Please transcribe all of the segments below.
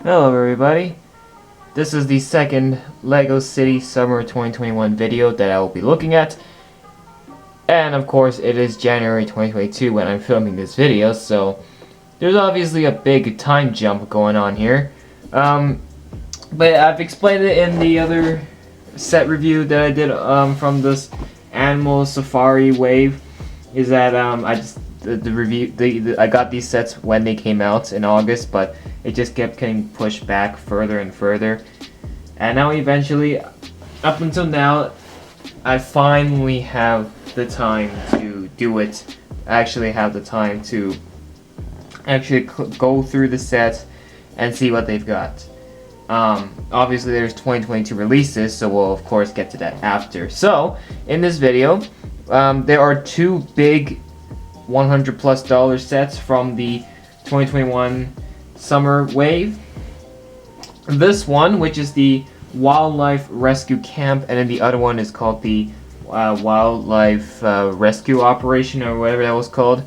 Hello everybody, this is the second LEGO City Summer 2021 video that I will be looking at. And of course it is January 2022 when I'm filming this video, so there's obviously a big time jump going on here. But I've explained it in the other set review that I did from this Animal Safari Wave, is that I got these sets when they came out in August, but it just kept getting pushed back further and further. And now eventually, up until now, I finally have the time to do it. I actually have the time to actually go through the sets and see what they've got. Obviously there's 2022 releases, so we'll of course get to that after. So, in this video, there are two big $100+ sets from the 2021 Summer Wave. This one, which is the Wildlife Rescue Camp, and then the other one is called the Wildlife Rescue Operation, or whatever that was called.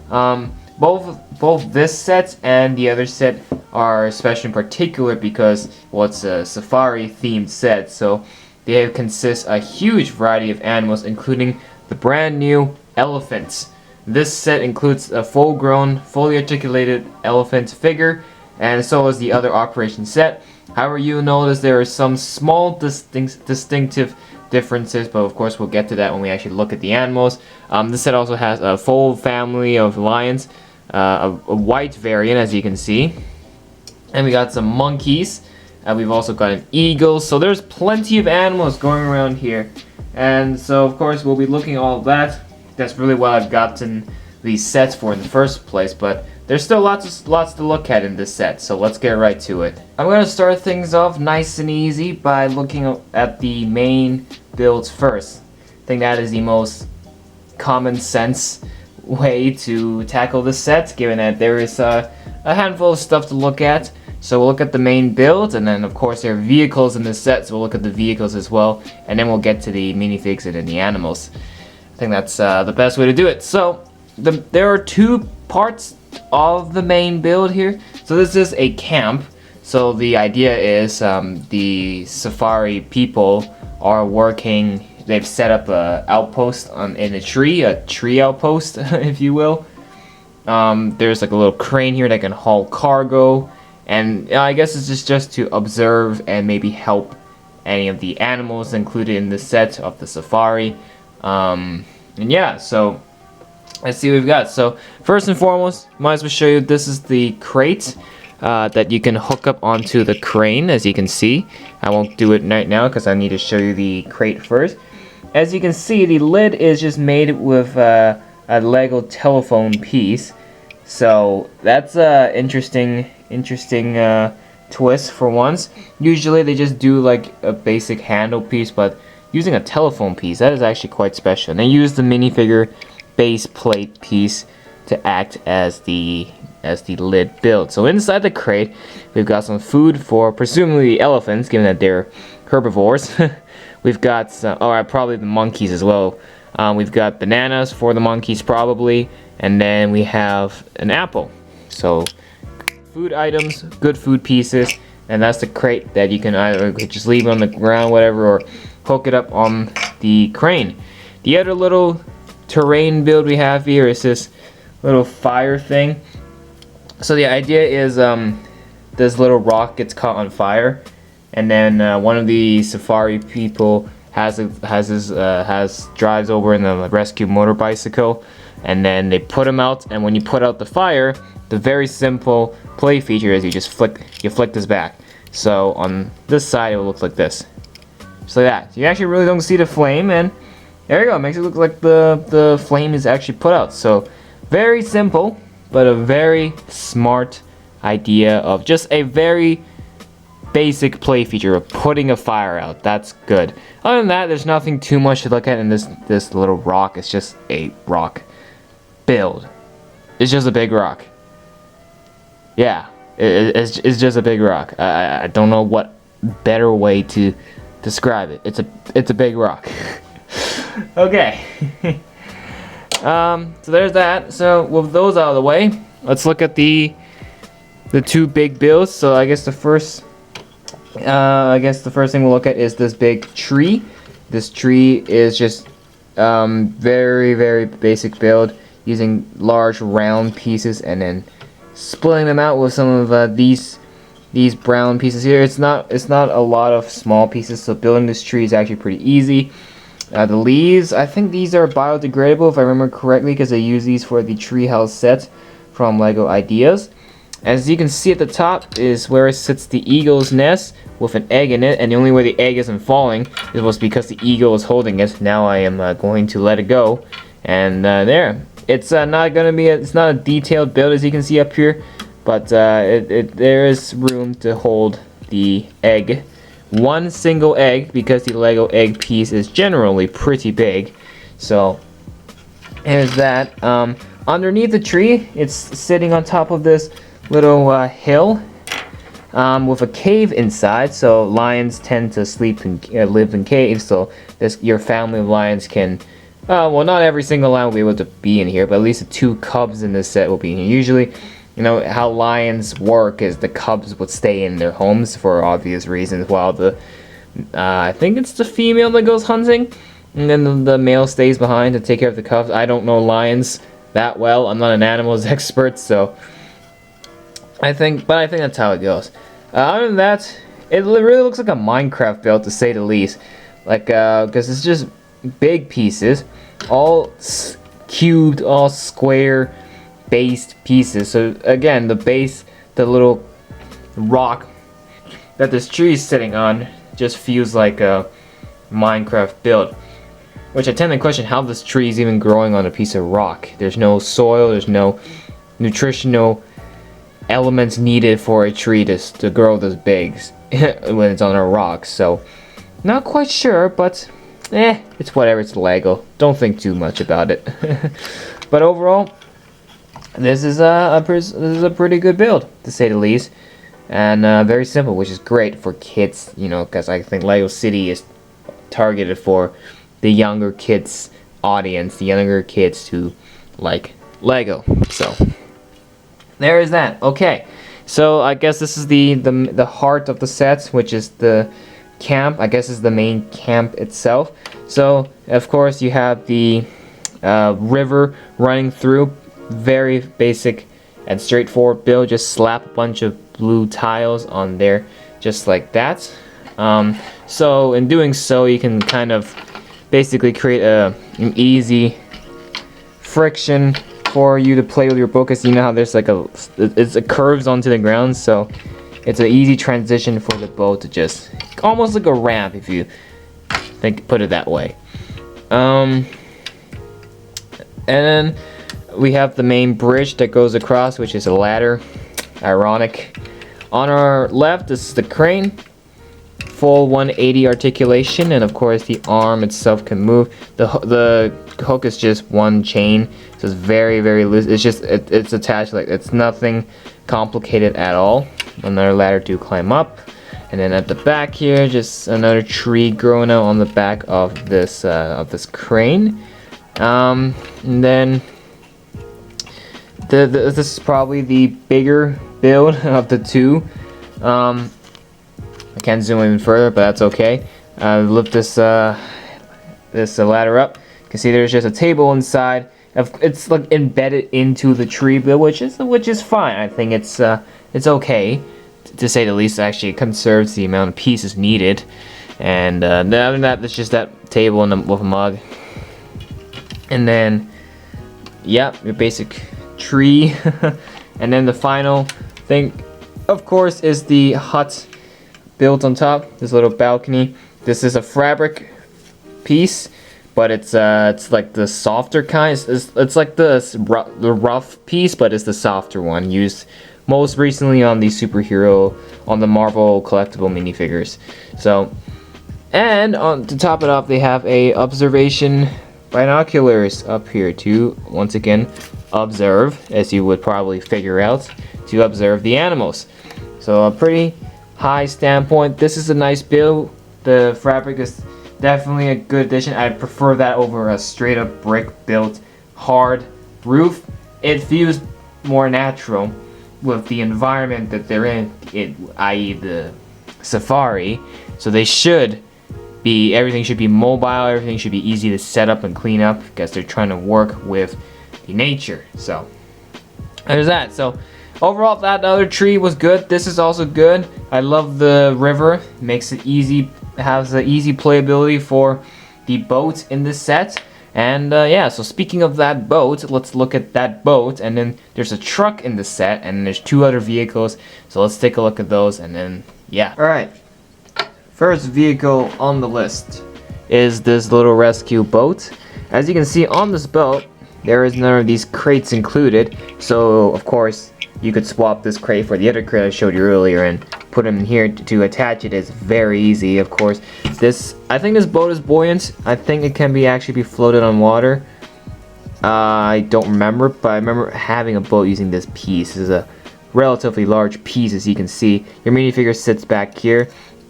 Both this set and the other set are special in particular because, well, it's a safari themed set, so they consist a huge variety of animals, including the brand new elephants. This set includes a full-grown, fully articulated elephant figure, and so is the other operation set. However, you'll notice there are some small distinctive differences, but of course we'll get to that when we actually look at the animals. This set also has a full family of lions, a white variant, as you can see, and we got some monkeys, and we've also got an eagle. So there's plenty of animals going around here, and so of course we'll be looking at all of that. That's really what I've gotten these sets for in the first place, but there's still lots to look at in this set, so let's get right to it. I'm going to start things off nice and easy by looking at the main builds first. I think that is the most common sense way to tackle this set, given that there is a handful of stuff to look at. So we'll look at the main build, and then of course there are vehicles in this set, so we'll look at the vehicles as well, and then we'll get to the minifigs and then the animals. I think that's the best way to do it. So there are two parts of the main build here. So this is a camp. So the idea is the safari people are working. They've set up a outpost in a tree outpost, if you will. There's like a little crane here that can haul cargo, and I guess it's just to observe and maybe help any of the animals included in the set of the safari. And yeah, so let's see what we've got. So first and foremost, might as well show you, this is the crate that you can hook up onto the crane, as you can see. I won't do it right now because I need to show you the crate first. As you can see, the lid is just made with a Lego telephone piece. So that's a interesting twist for once. Usually they just do like a basic handle piece, but using a telephone piece, that is actually quite special. And they use the minifigure base plate piece to act as the lid build. So inside the crate, we've got some food for presumably elephants, given that they're herbivores. We've got some, probably the monkeys as well. We've got bananas for the monkeys probably, and then we have an apple. So food items, good food pieces, and that's the crate that you can either just leave on the ground, whatever, or hook it up on the crane. The other little terrain build we have here is this little fire thing. So the idea is this little rock gets caught on fire, and then one of the safari people drives over in the rescue motor bicycle, and then they put him out. And when you put out the fire, the very simple play feature is you flick this back. So on this side it will look like this, just like that. So you actually really don't see the flame, and there you go. It makes it look like the flame is actually put out. So very simple, but a very smart idea of just a very basic play feature of putting a fire out. That's good. Other than that, there's nothing too much to look at in this little rock. It's just a rock build. It's just a big rock. Yeah, it's just a big rock. I don't know what better way to describe it. It's a big rock. Okay. So there's that. So with those out of the way, let's look at the the two big builds. So I guess the first thing we'll look at is this big tree. This tree is just very, very basic build using large round pieces and then splitting them out with some of these brown pieces here. It's not a lot of small pieces, so building this tree is actually pretty easy. The leaves, I think these are biodegradable if I remember correctly, because I use these for the treehouse set from LEGO Ideas. As you can see at the top is where sits the eagle's nest with an egg in it, and the only way the egg isn't falling was because the eagle is holding it. Now I am going to let it go, and there. It's not a detailed build as you can see up here, but there is room to hold the egg. One single egg, because the LEGO egg piece is generally pretty big. So here's that. Underneath the tree, it's sitting on top of this little hill with a cave inside. So lions tend to sleep and live in caves. So your family of lions can, well, not every single lion will be able to be in here, but at least the 2 cubs in this set will be in here. Usually, you know, how lions work is the cubs would stay in their homes for obvious reasons, while the, I think it's the female that goes hunting, and then the male stays behind to take care of the cubs. I don't know lions that well. I'm not an animals expert, so I think that's how it goes. Other than that, it really looks like a Minecraft build, to say the least. Like, because it's just big pieces, all cubed, all square based pieces. So again, the base, the little rock that this tree is sitting on, just feels like a Minecraft build. Which I tend to question how this tree is even growing on a piece of rock. There's no soil, there's no nutritional elements needed for a tree to grow this big when it's on a rock. So not quite sure, but it's whatever. It's Lego. Don't think too much about it. But overall, this is a pretty good build, to say the least, and very simple, which is great for kids. You know, because I think Lego City is targeted for the younger kids audience, the younger kids who like Lego. So there is that. Okay, so I guess this is the heart of the set, which is the camp. I guess is the main camp itself. So of course you have the river running through. Very basic and straightforward build. Just slap a bunch of blue tiles on there, just like that. So in doing so, you can kind of basically create an easy friction for you to play with your boat, because you know how there's like it curves onto the ground, so it's an easy transition for the boat to just almost like a ramp, if you put it that way. And then we have the main bridge that goes across, which is a ladder. Ironic. On our left, this is the crane. Full 180 articulation, and of course the arm itself can move. The hook is just one chain, so it's very, very loose. It's just it's attached, like it's nothing complicated at all. Another ladder to climb up, and then at the back here, just another tree growing out on the back of this crane. And then this is probably the bigger build of the two. I can't zoom even further, but that's okay. Lift this ladder up. You can see there's just a table inside. It's like embedded into the tree build, which is fine. I think it's okay, to say the least. Actually, it conserves the amount of pieces needed. And other than that, it's just that table with a mug. And then, yeah, your basic tree. And then the final thing, of course, is the hut built on top. This little balcony. This is a fabric piece, but it's like the softer kind. It's like the rough piece, but it's the softer one, used most recently on the Marvel collectible minifigures. So, and to top it off, they have a observation binoculars up here to once again observe, as you would probably figure out, to observe the animals. So a pretty high standpoint. This is a nice build. The fabric is definitely a good addition. I prefer that over a straight up brick built hard roof. It feels more natural with the environment that they're in, i.e. the Safari. So they should be, everything should be mobile, everything should be easy to set up and clean up because they're trying to work with the nature. So there's that. So overall, that other tree was good. This is also good. I love the river. Makes it easy, has the easy playability for the boat in this set. And yeah, so speaking of that boat, let's look at that boat. And then there's a truck in the set, and there's 2 other vehicles. So let's take a look at those, and then yeah. All right. First vehicle on the list is this little rescue boat. As you can see on this boat, there is none of these crates included. So of course, you could swap this crate for the other crate I showed you earlier and put them in here to attach it. Is very easy. Of course, I think this boat is buoyant. I think it can actually be floated on water. I don't remember, but I remember having a boat using this piece. This is a relatively large piece, as you can see. Your minifigure sits back here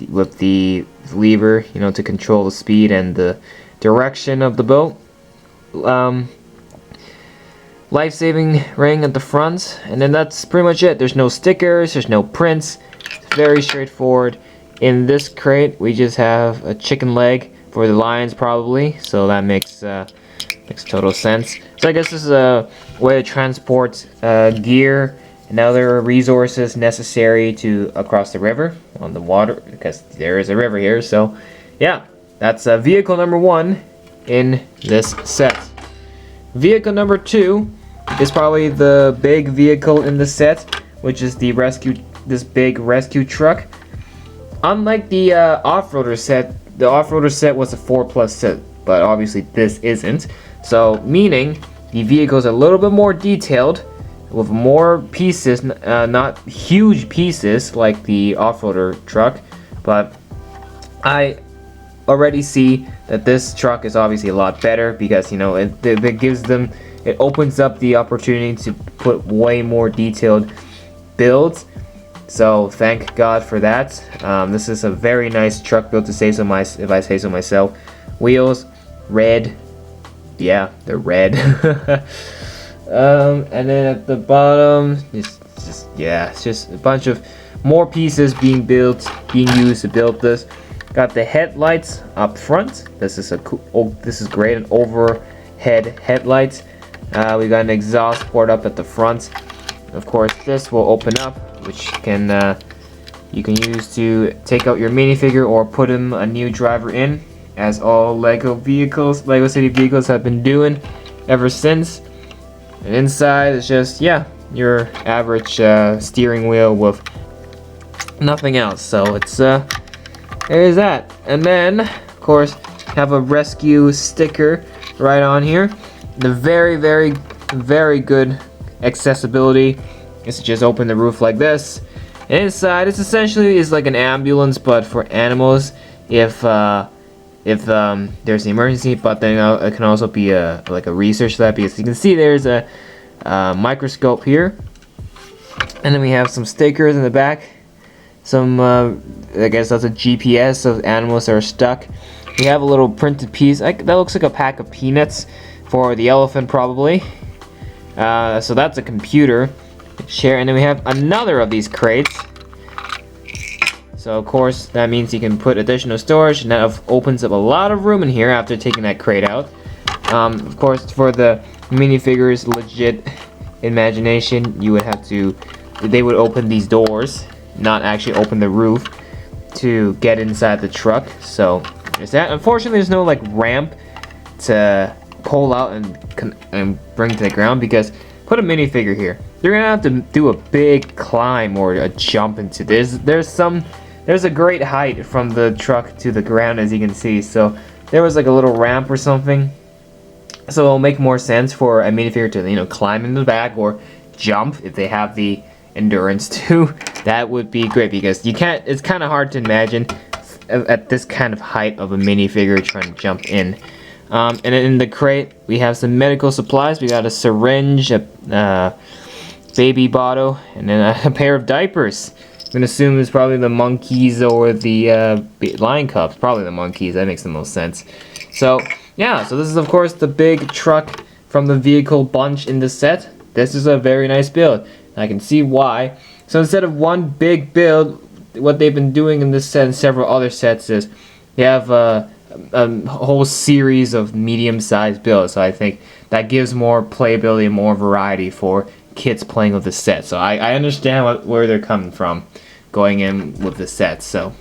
with the lever, you know, to control the speed and the direction of the boat. Life-saving ring at the front, and then that's pretty much it. There's no stickers, there's no prints. It's very straightforward. In this crate, we just have a chicken leg for the lions, probably. So that makes total sense. So I guess this is a way to transport gear and other resources necessary to across the river on the water, because there is a river here. So yeah, that's vehicle number 1 in this set. Vehicle number 2 is probably the big vehicle in the set, which is this big rescue truck. Unlike the off-roader set, the off-roader set was a 4+ set, but obviously this isn't. So meaning the vehicle is a little bit more detailed, with more pieces, not huge pieces like the off-roader truck, but I already see that this truck is obviously a lot better because, you know, it opens up the opportunity to put way more detailed builds. So thank God for that. This is a very nice truck build, if I say so myself. Wheels, red. Yeah, they're red. And then at the bottom, it's just a bunch of more pieces being used to build this. Got the headlights up front. This is this is great, an overhead headlights. We got an exhaust port up at the front. Of course, this will open up, which you can use to take out your minifigure or put a new driver in, as all Lego City vehicles have been doing ever since. And inside is just, yeah, your average steering wheel with nothing else. So it's there's that. And then, of course, have a rescue sticker right on here. The very, very, very good accessibility is to just open the roof like this. And inside, it's essentially like an ambulance, but for animals. If there's an emergency, but then it can also be like a research lab, because you can see there's a microscope here, and then we have some stickers in the back. Some I guess that's a GPS of animals that are stuck. We have a little printed piece that looks like a pack of peanuts for the elephant, probably. So that's a computer share, and then we have another of these crates. So of course that means you can put additional storage, and that opens up a lot of room in here after taking that crate out. Of course, for the minifigures legit imagination, they would open these doors, not actually open the roof to get inside the truck. So there's that. Unfortunately, there's no like ramp to pull out and bring to the ground, because put a minifigure here, you're gonna have to do a big climb or a jump into this. There's a great height from the truck to the ground, as you can see. So there was like a little ramp or something. So it'll make more sense for a minifigure to, you know, climb in the back or jump if they have the endurance to. That would be great, because you can't. It's kind of hard to imagine at this kind of height of a minifigure trying to jump in. And in the crate, we have some medical supplies. We got a syringe, a baby bottle, and then a pair of diapers. I'm gonna assume it's probably the monkeys or the lion cubs. Probably the monkeys. That makes the most sense. So yeah, so this is of course the big truck from the vehicle bunch in the set. This is a very nice build. I can see why. So instead of one big build, what they've been doing in this set and several other sets is they have a whole series of medium-sized builds. So I think that gives more playability and more variety for kids playing with the set. So I understand where they're coming from going in with the set. So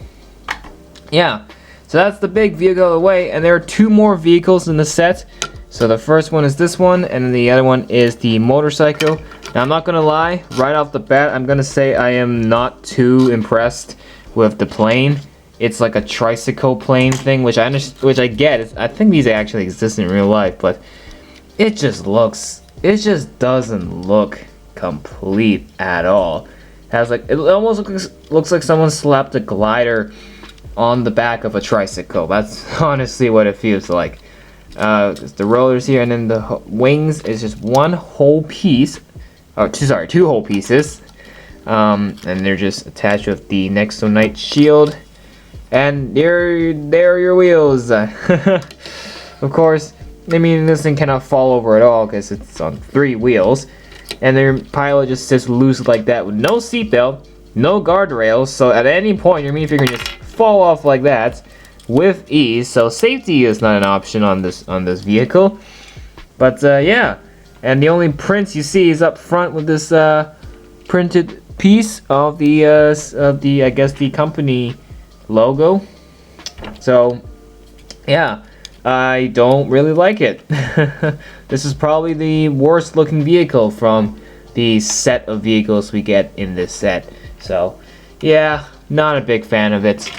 yeah, so that's the big vehicle away, and there are 2 more vehicles in the set. So the first one is this one, and then the other one is the motorcycle. Now I'm not gonna lie, right off the bat, I'm gonna say I am not too impressed with the plane. It's like a tricycle plane thing, which I get. I think these actually exist in real life, but it just doesn't look complete at all. It almost looks like someone slapped a glider on the back of a tricycle. That's honestly what it feels like. The rollers here, and then the wings is just one whole piece. Oh, two whole pieces. And they're just attached with the Nexo Knight shield. And there are your wheels. Of course, I mean, this thing cannot fall over at all because it's on 3 wheels. And their pilot just sits loose like that with no seatbelt, no guardrails. So at any point, your minifigure can just fall off like that with ease. So safety is not an option on this vehicle. But yeah, and the only prints you see is up front with this printed piece of the I guess the company logo. So yeah, I don't really like it. This is probably the worst looking vehicle from the set of vehicles we get in this set. So yeah, not a big fan of it.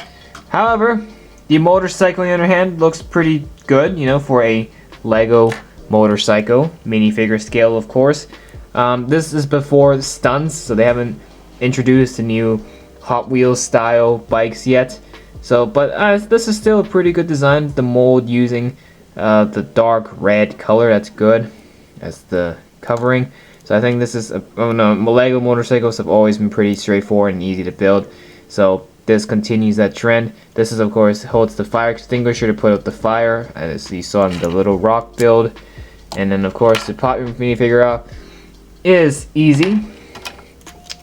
However, the motorcycle on the other hand looks pretty good, you know, for a Lego motorcycle, minifigure scale of course. This is before the stunts, so they haven't introduced the new Hot Wheels style bikes yet. So, but this is still a pretty good design. The mold using the dark red color, that's good as the covering. So I think this is Lego motorcycles have always been pretty straightforward and easy to build. So this continues that trend. This is of course holds the fire extinguisher to put out the fire, as you saw in the little rock build. And then of course to pop your minifigure out is easy.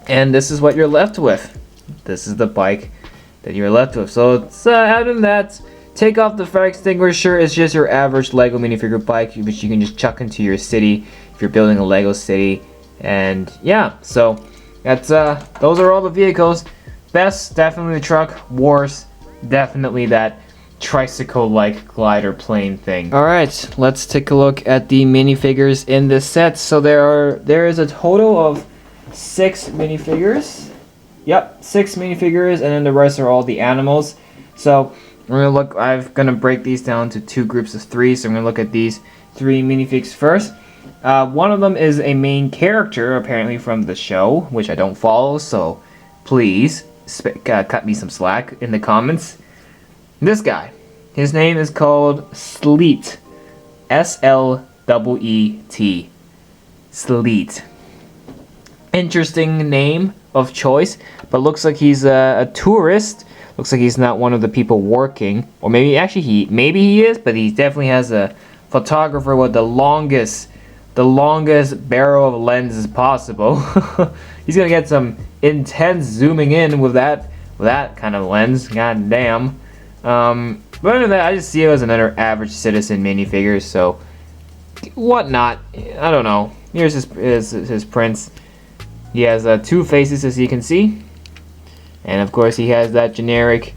And this is what you're left with. This is the bike that you're left with. So it's other than that, take off the fire extinguisher. It's just your average Lego minifigure bike, which you can just chuck into your city if you're building a Lego city. And yeah, so that's those are all the vehicles. Best, definitely the truck. Worst, definitely that tricycle-like glider plane thing. Alright, let's take a look at the minifigures in this set. So there is a total of 6 minifigures. Yep, 6 minifigures, and then the rest are all the animals. So we're gonna look. I'm gonna break these down to 2 groups of 3. So I'm gonna look at these 3 minifigs first. One of them is a main character, apparently from the show, which I don't follow. So please cut me some slack in the comments. This guy, his name is called Sleet, S-L-E-E-T, Sleet. Interesting name of choice, but looks like he's a tourist. Looks like he's not one of the people working, or maybe actually he is, but he definitely has a photographer with the longest barrel of lenses possible. He's gonna get some intense zooming in with that kind of lens. God damn. But other than that, I just see him as another average citizen minifigure. So whatnot, I don't know. Here's his prints. He has 2 faces, as you can see, and of course he has that generic,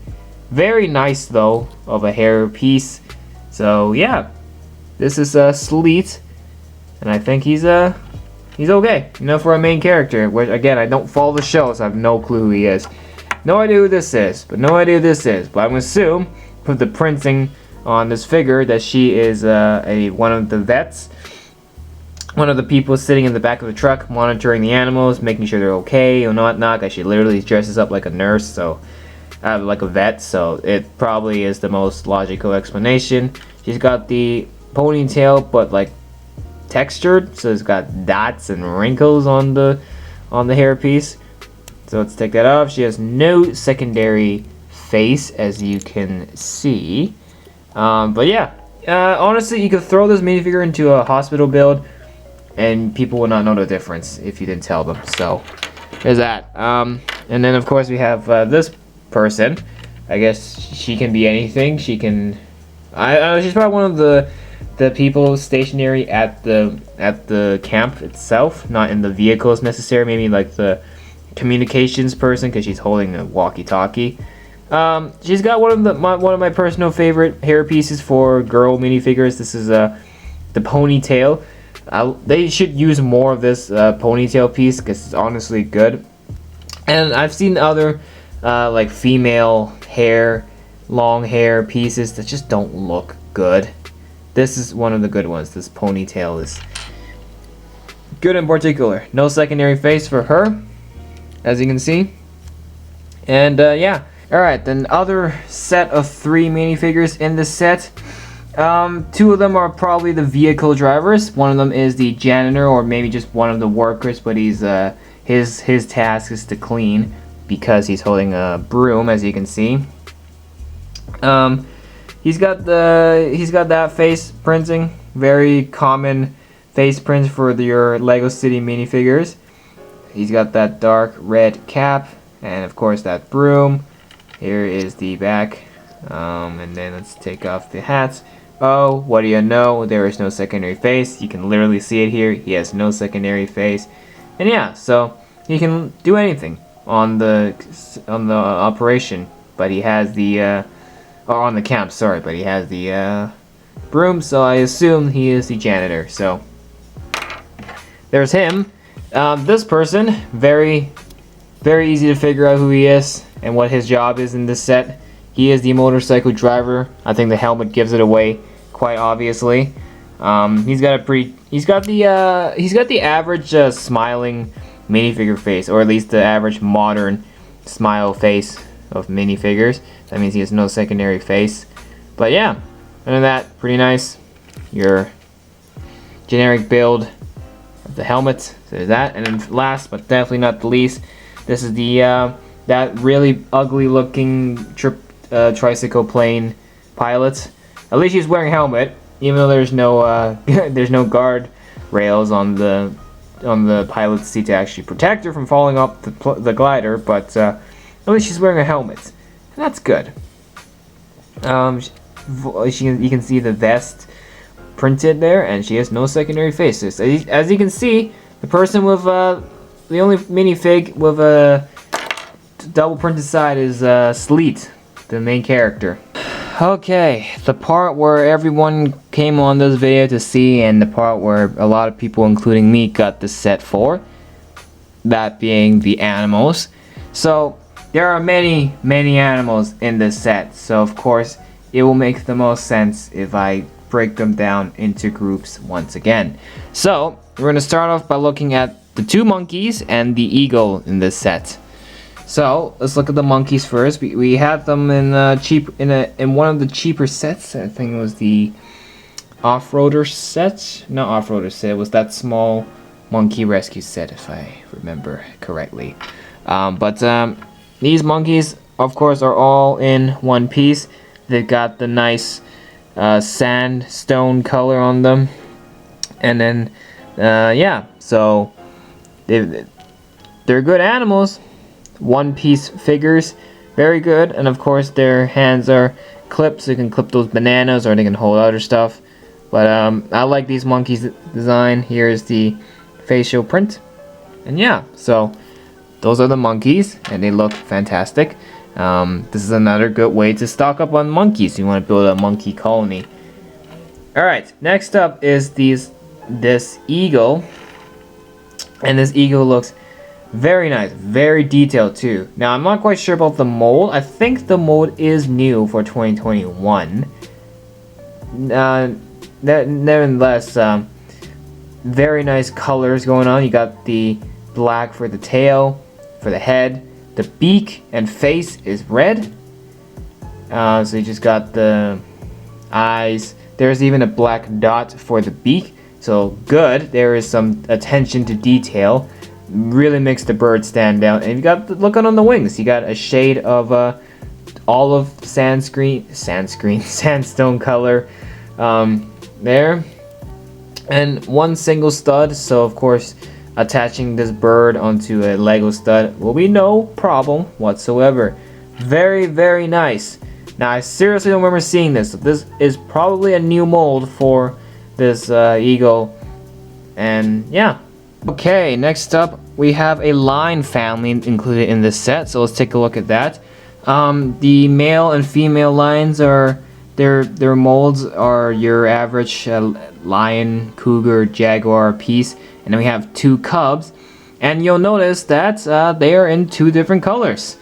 very nice though, of a hair piece. So yeah, this is Sleet, and I think he's okay, you know, for a main character. Which again, I don't follow the show, so I have no clue who he is. No idea who this is, but I'm gonna assume with the printing on this figure that she is one of the vets. One of the people sitting in the back of the truck monitoring the animals, making sure they're okay or not. She literally dresses up like a nurse, so like a vet, so it probably is the most logical explanation. She's got the ponytail, but like textured, so it's got dots and wrinkles on the hairpiece. So let's take that off. She has no secondary face, as you can see. But yeah, honestly, you could throw this minifigure into a hospital build. and people will not know the difference if you didn't tell them. So there's that. And then of course we have this person. I guess she can be anything. She can. She's probably one of the people stationary at the camp itself, not in the vehicles necessarily. Maybe like the communications person, because she's holding a walkie-talkie. She's got one of my personal favorite hair pieces for girl minifigures. This is the ponytail. They should use more of this ponytail piece because it's honestly good. And I've seen other like female hair, long hair pieces that just don't look good. This is one of the good ones. This ponytail is good in particular. No secondary face for her, as you can see. And yeah. Alright, then other set of 3 minifigures in this set. 2 of them are probably the vehicle drivers. One of them is the janitor, or maybe just one of the workers, but he's his task is to clean because he's holding a broom, as you can see. He's got that face printing, very common face prints for your Lego City minifigures. He's got that dark red cap, and of course that broom. Here is the back, and then let's take off the hats. Oh, what do you know? There is no secondary face. You can literally see it here. He has no secondary face, and yeah, so he can do anything on the operation. But he has the or on the camp, sorry. But he has the broom, so I assume he is the janitor. So there's him. This person, very easy to figure out who he is and what his job is in this set. He is the motorcycle driver. I think the helmet gives it away quite obviously. He's got the average smiling minifigure face, or at least the average modern smile face of minifigures. That means he has no secondary face. But yeah, other than that, pretty nice. Your generic build of the helmet. So there's that. And then last but definitely not the least, this is the that really ugly looking tricycle plane pilot. At least he's wearing a helmet, even though there's no there's no guard rails on the pilot's seat to actually protect her from falling off the glider. But at least she's wearing a helmet, and that's good. You can see the vest printed there, and she has no secondary faces. As you can see, the person with the only minifig with a double printed side is Sleet, the main character. Okay, the part where everyone came on this video to see, and the part where a lot of people, including me, got the set for. That being the animals. So there are many animals in this set, so of course it will make the most sense if I break them down into groups once again. So we're going to start off by looking at the 2 monkeys and the eagle in this set. So let's look at the monkeys first. We had them in one of the cheaper sets. I think it was the off-roader set. Not off-roader set. It was that small monkey rescue set, if I remember correctly. But these monkeys, of course, are all in one piece. They've got the nice sandstone color on them, and then yeah. So they're good animals. One-piece figures, very good. And of course their hands are clipped, so you can clip those bananas, or they can hold other stuff. But I like these monkeys design. Here's the facial print, and yeah, so those are the monkeys, and they look fantastic. This is another good way to stock up on monkeys. You want to build a monkey colony. Alright, next up is this eagle, and this eagle looks very nice, very detailed too. Now I'm not quite sure about the mold. I think the mold is new for 2021. Nevertheless, very nice colors going on. You got the black for the tail, for the head. The beak and face is red. So you just got the eyes. There's even a black dot for the beak. So good. There is some attention to detail. Really makes the bird stand out. And you got the look on the wings. You got a shade of olive sandstone color there. and one single stud. So of course, attaching this bird onto a Lego stud will be no problem whatsoever. Very, very nice. Now I seriously don't remember seeing this. So this is probably a new mold for this eagle. And yeah. Okay, next up we have a lion family included in this set. So let's take a look at that. The male and female lions are their molds are your average lion, cougar, jaguar piece, and then we have 2 cubs. And you'll notice that they are in 2 different colors.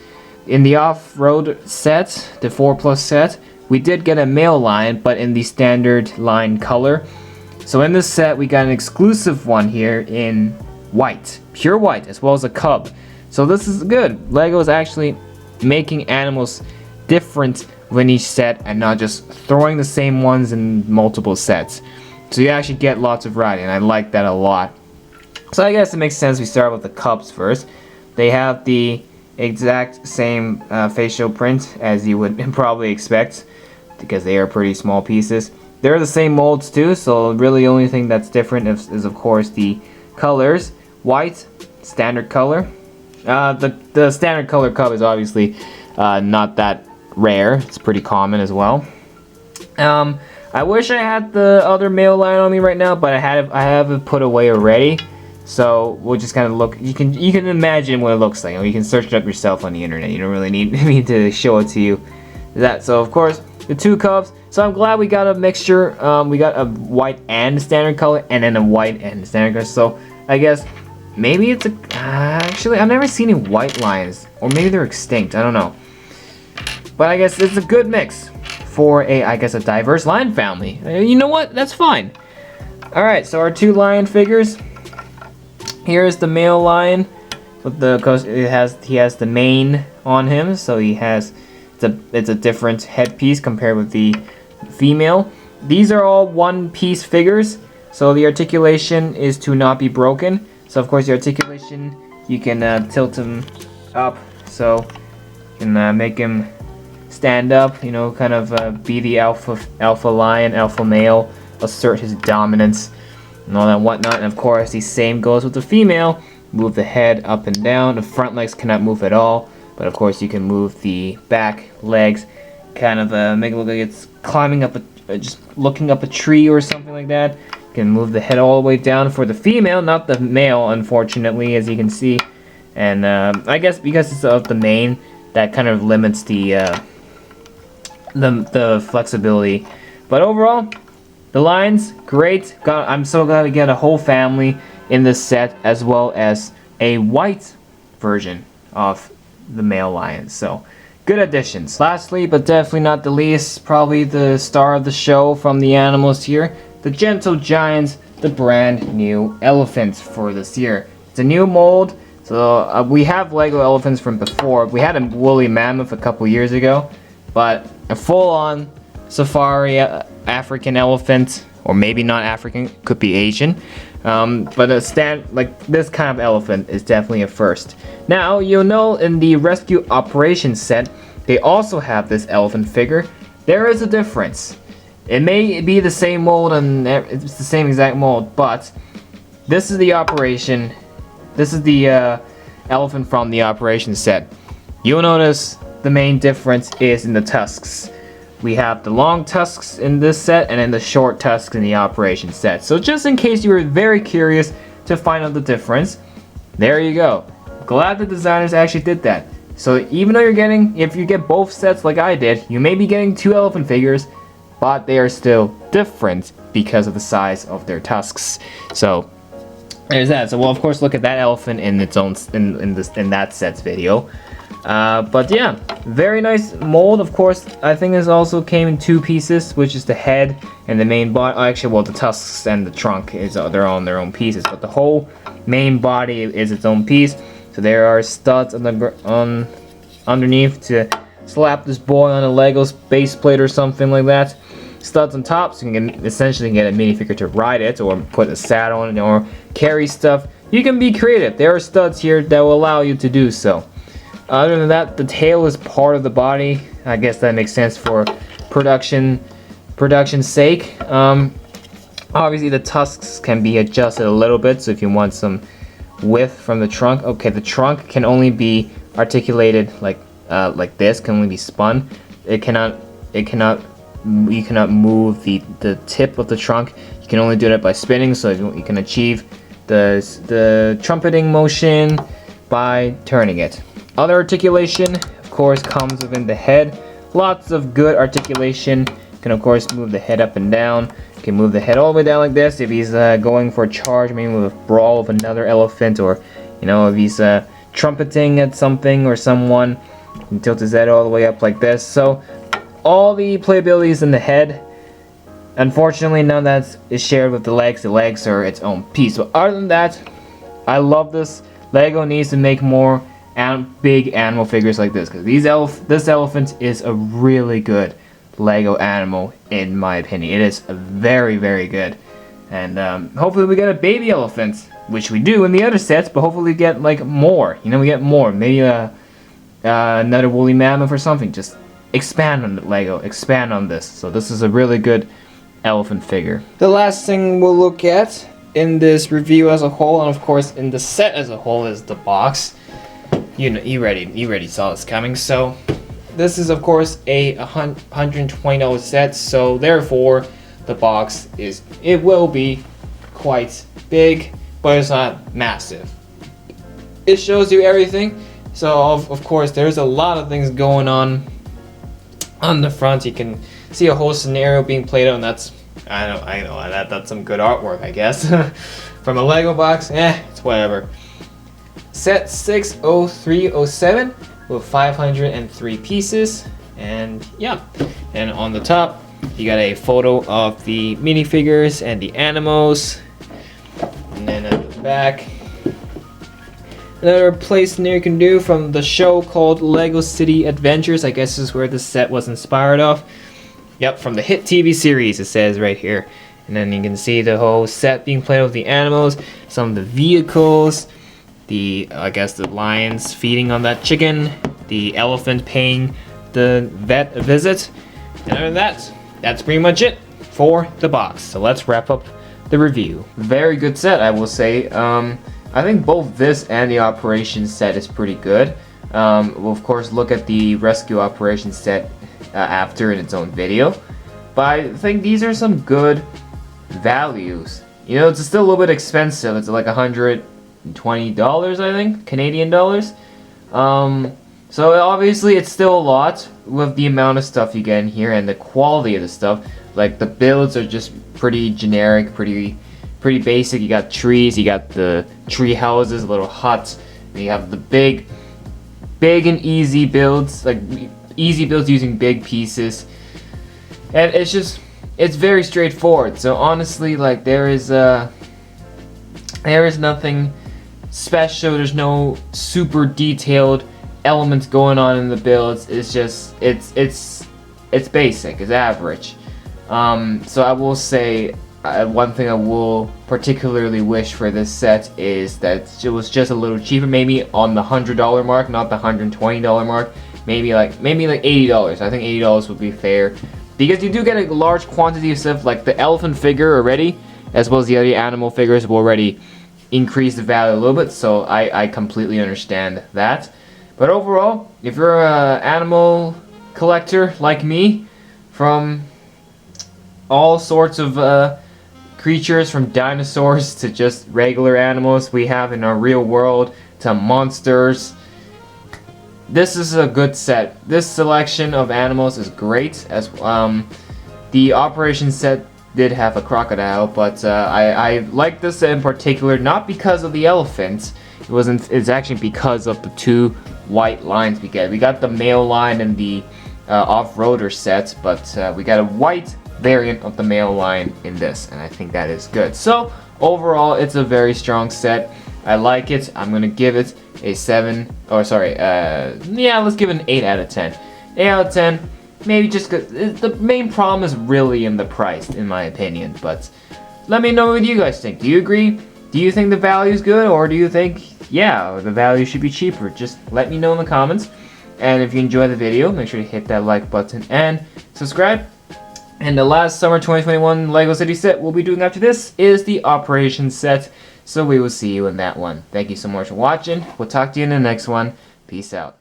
In the off-road set, the 4+ set, we did get a male lion, but in the standard line color. So in this set, we got an exclusive one here in white, pure white, as well as a cub. So this is good. Lego is actually making animals different within each set and not just throwing the same ones in multiple sets. So you actually get lots of variety, and I like that a lot. So I guess it makes sense we start with the cubs first. They have the exact same facial print as you would probably expect, because they are pretty small pieces. They're the same molds too, so really the only thing that's different is of course the colors. White, standard color. The standard color cub is obviously not that rare. It's pretty common as well. I wish I had the other male lion on me right now, but I have it put away already. So we'll just kind of look. You can imagine what it looks like. You can search it up yourself on the internet. You don't really need me to show it to you. So of course the 2 cubs. So I'm glad we got a mixture. We got a white and standard color, and then a white and standard color. So I guess maybe it's a. Actually, I've never seen any white lions, or maybe they're extinct. I don't know. But I guess it's a good mix for I guess a diverse lion family. You know what? That's fine. All right. So our 2 lion figures. Here's the male lion, with he has the mane on him, so it's a different headpiece compared with the female. These are all 1-piece figures, so the articulation is to not be broken. So of course the articulation, you can tilt him up, so you can make him stand up. You know, kind of be the alpha lion, alpha male, assert his dominance, and all that whatnot. And of course the same goes with the female. Move the head up and down. The front legs cannot move at all, but of course you can move the back legs, kind of make it look like it's climbing up just looking up a tree or something like that. You can move the head all the way down for the female, not the male, unfortunately, as you can see. And I guess because it's of the mane, that kind of limits the flexibility. But overall, the lions, great. I'm so glad we get a whole family in this set, as well as a white version of the male lions. So good additions. Lastly, but definitely not the least, probably the star of the show from the animals here, the Gentle Giants, the brand new elephant for this year. It's a new mold. So we have Lego elephants from before. We had a woolly mammoth a couple years ago, but a full-on safari African elephant, or maybe not African, could be Asian. But like this kind of elephant is definitely a first. Now you'll know in the Rescue Operations set, they also have this elephant figure. There is a difference. It may be the same mold and it's the same exact mold, but this is the operation. This is the elephant from the Operations set. You'll notice the main difference is in the tusks. We have the long tusks in this set and then the short tusks in the Operation set. So just in case you were very curious to find out the difference, there you go. Glad the designers actually did that. So even though if you get both sets like I did, you may be getting 2 elephant figures, but they are still different because of the size of their tusks. So there's that. So we'll of course look at that elephant in its own in that set's video. But yeah, very nice mold. Of course, I think this also came in 2 pieces, which is the head and the main body. Actually, well, the tusks and the trunk they're on their own pieces, but the whole main body is its own piece. So there are studs underneath to slap this boy on a Lego's base plate or something like that. Studs on top, so you can essentially get a minifigure to ride it, or put a saddle on it, or carry stuff. You can be creative. There are studs here that will allow you to do so. Other than that, the tail is part of the body. I guess that makes sense for production sake. Obviously the tusks can be adjusted a little bit, so if you want some width from the trunk. Okay, the trunk can only be articulated like this, can only be spun. You cannot move the tip of the trunk. You can only do that by spinning, so you can achieve the trumpeting motion by turning it. Other articulation, of course, comes within the head. Lots of good articulation. You can of course move the head up and down. You can move the head all the way down like this if he's going for a charge, maybe with a brawl of another elephant, or if he's trumpeting at something or someone. You can tilt his head all the way up like this. So all the playability is in the head. Unfortunately, none of that is shared with the legs. The legs are its own piece. But other than that, I love this. Lego needs to make more big animal figures like this, because this elephant is a really good Lego animal in my opinion. It is very, very good. And hopefully we get a baby elephant, which we do in the other sets, but hopefully we get like more. We get more. Maybe another woolly mammoth or something. Just expand on the Lego. Expand on this. So this is a really good elephant figure. The last thing we'll look at in this review as a whole, and of course in the set as a whole, is the box. You already saw this coming. So this is of course a $120 set, so therefore the box will be quite big, but it's not massive. It shows you everything. So of course there's a lot of things going on the front. You can see a whole scenario being played out, and that's that's some good artwork, I guess. From a Lego box, it's whatever. Set 60307 with 503 pieces, and yeah. And on the top, you got a photo of the minifigures and the animals, and then at the back, another play scenario you can do from the show called Lego City Adventures. I guess is where the set was inspired of. Yep, from the hit TV series, it says right here. And then you can see the whole set being played with the animals, some of the vehicles, I guess the lions feeding on that chicken, the elephant paying the vet a visit. And other than that, that's pretty much it for the box. So let's wrap up the review. Very good set, I will say. I think both this and the Operation set is pretty good. We'll of course look at the Rescue Operation set after in its own video. But I think these are some good values. It's still a little bit expensive. It's like $120, I think, Canadian dollars. So obviously it's still a lot with the amount of stuff you get in here and the quality of the stuff. Like the builds are just pretty generic, pretty basic. You got trees, you got the tree houses, little huts, and you have the big and easy builds, like easy builds using big pieces. And it's very straightforward. So honestly, like there is nothing special. There's no super detailed elements going on in the builds. It's just it's basic, it's average. So I will say one thing I will particularly wish for this set is that it was just a little cheaper, maybe on the $100 mark, not the $120 mark. Maybe like $80. I think $80 would be fair, because you do get a large quantity of stuff, like the elephant figure already, as well as the other animal figures will already increase the value a little bit. So I completely understand that. But overall, if you're an animal collector like me, from all sorts of creatures, from dinosaurs to just regular animals we have in our real world, to monsters, this is a good set. This selection of animals is great. As the Operation set did have a crocodile, but I like this set in particular, not because of the elephant. It's actually because of the two white lines we get. We got the male line and the off-roader set, but we got a white variant of the male line in this, and I think that is good. So overall, it's a very strong set. I like it. I'm gonna give it a 7, or sorry, let's give it an 8 out of 10. 8 out of 10, maybe just because the main problem is really in the price, in my opinion. But let me know what you guys think. Do you agree? Do you think the value is good, or do you think, yeah, the value should be cheaper? Just let me know in the comments. And if you enjoyed the video, make sure to hit that like button and subscribe. And the last summer 2021 LEGO City set we'll be doing after this is the Operation set. So we will see you in that one. Thank you so much for watching. We'll talk to you in the next one. Peace out.